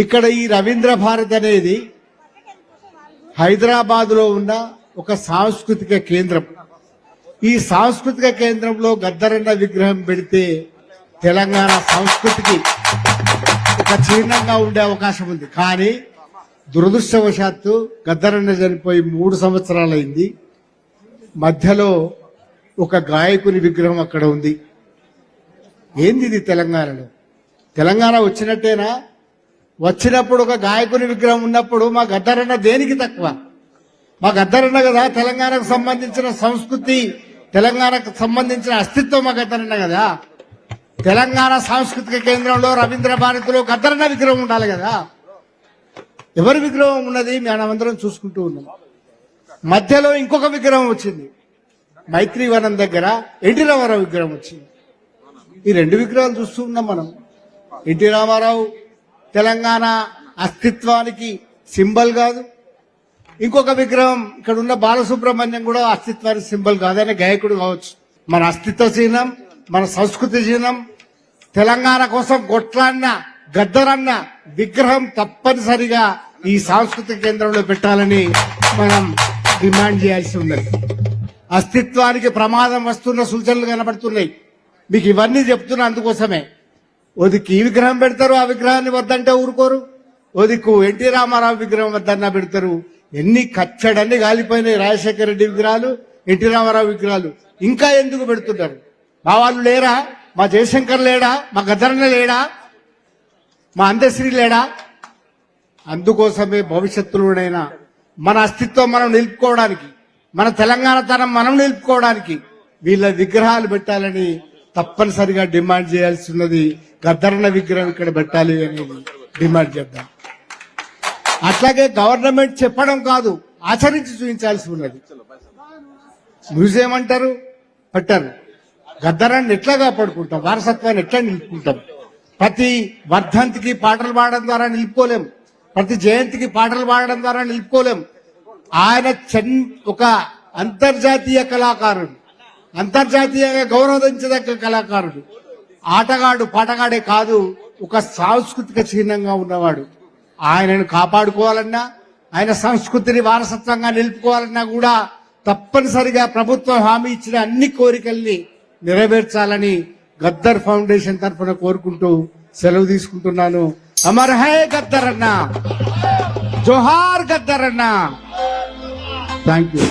ఇక్కడ ఈ రవీంద్ర భారతి అనేది హైదరాబాద్ లో ఉన్న ఒక సాంస్కృతిక కేంద్రం. ఈ సాంస్కృతిక కేంద్రంలో గద్దరన్న విగ్రహం పెడితే తెలంగాణ సంస్కృతికి ఒక చిహ్నంగా ఉండే అవకాశం ఉంది. కానీ దురదృష్టవశాత్తు గద్దరన్న చనిపోయి 3 సంవత్సరాలైంది. మధ్యలో ఒక గాయకుని విగ్రహం అక్కడ ఉంది. ఏంది ఇది తెలంగాణలో? తెలంగాణ వచ్చినట్టేనా? వచ్చినప్పుడు ఒక గాయకుని విగ్రహం ఉన్నప్పుడు మా గద్దరన్న దేనికి తక్కువ? మా గద్దరన్న కదా తెలంగాణకు సంబంధించిన సంస్కృతి, తెలంగాణకు సంబంధించిన అస్తిత్వం మా గద్దరన్న కదా. తెలంగాణ సాంస్కృతిక కేంద్రంలో రవీంద్ర భారతిలో గద్దరన్న విగ్రహం ఉండాలి కదా. ఎవరి విగ్రహం ఉన్నది మనమందరం చూసుకుంటూ ఉన్నాం. మధ్యలో ఇంకొక విగ్రహం వచ్చింది. మైత్రివనం దగ్గర ఎన్టీ రామారావు విగ్రహం వచ్చింది. ఈ 2 విగ్రహాలు చూస్తూ ఉన్నాం మనం. ఎన్టీ రామారావు తెలంగాణ అస్తిత్వానికి సింబల్ కాదు. ఇంకొక విగ్రహం ఇక్కడ ఉన్న బాలసుబ్రహ్మణ్యం కూడా అస్తిత్వానికి సింబల్ కాదు. ఆయన గాయకుడు కావచ్చు. మన అస్తిత్వ చిహ్నం, మన సంస్కృతి చిహ్నం, తెలంగాణ కోసం కొట్లాడిన గద్దరన్న విగ్రహం తప్పనిసరిగా ఈ సాంస్కృతిక కేంద్రంలో పెట్టాలని మనం డిమాండ్ చేయాల్సి ఉన్నది. అస్తిత్వానికి ప్రమాదం వస్తున్న సూచనలు కనబడుతున్నాయి. మీకు ఇవన్నీ చెప్తున్నా అందుకోసమే. ఓదికి ఈ విగ్రహం పెడతారు, ఆ విగ్రహాన్ని వద్దంటే ఊరుకోరు. ఓదికు ఎన్టీ రామారావు విగ్రహం వద్దన్నా పెడతారు. ఎన్ని కచ్చడన్ని గాలిపోయినాయి రాజశేఖర రెడ్డి విగ్రహాలు, ఎన్టీ రామారావు విగ్రహాలు. ఇంకా ఎందుకు పెడుతున్నారు? మా వాళ్ళు లేరా? మా జయశంకర్ లేడా? మా గద్దరన్న లేడా? మా అందశ్రీ లేడా? అందుకోసమే భవిష్యత్తులోనైనా మన అస్తిత్వం మనం నిలుపుకోవడానికి, మన తెలంగాణ తనం మనం నిలుపుకోవడానికి వీళ్ళ విగ్రహాలు పెట్టాలని తప్పనిసరిగా డిమాండ్ చేయాల్సి ఉన్నది. గద్దరన్న విగ్రహం ఇక్కడ పెట్టాలి అనేది డిమాండ్ చేద్దాం. అట్లాగే గవర్నమెంట్ చెప్పడం కాదు, ఆచరించి చూపించాల్సి ఉన్నది. మ్యూజియం అంటారు, పెట్టారు. గద్దరాన్ని ఎట్లా కాపాడుకుంటాం? వారసత్వాన్ని ఎట్లా నిలుపుకుంటాం? ప్రతి వర్ధంతికి పాటలు పాడడం ద్వారా నిలుపుకోలేం. ప్రతి జయంతికి పాటలు పాడడం ద్వారా నిలుపుకోలేం. ఆయన ఒక అంతర్జాతీయ కళాకారుడు, అంతర్జాతీయంగా గౌరవించదగ్గ కళాకారుడు, ఆటగాడు, పాటగాడే కాదు, ఒక సాంస్కృతిక చిహ్నంగా ఉన్నవాడు. ఆయనను కాపాడుకోవాలన్నా, ఆయన సంస్కృతిని వారసత్వంగా నిలుపుకోవాలన్నా కూడా తప్పనిసరిగా ప్రభుత్వం హామీ ఇచ్చిన అన్ని కోరికల్ని నెరవేర్చాలని గద్దర్ ఫౌండేషన్ తరఫున కోరుకుంటూ సెలవు తీసుకుంటున్నాను. అమర్ హై గద్దరన్న, జోహార్ గద్దరన్న. Thank you.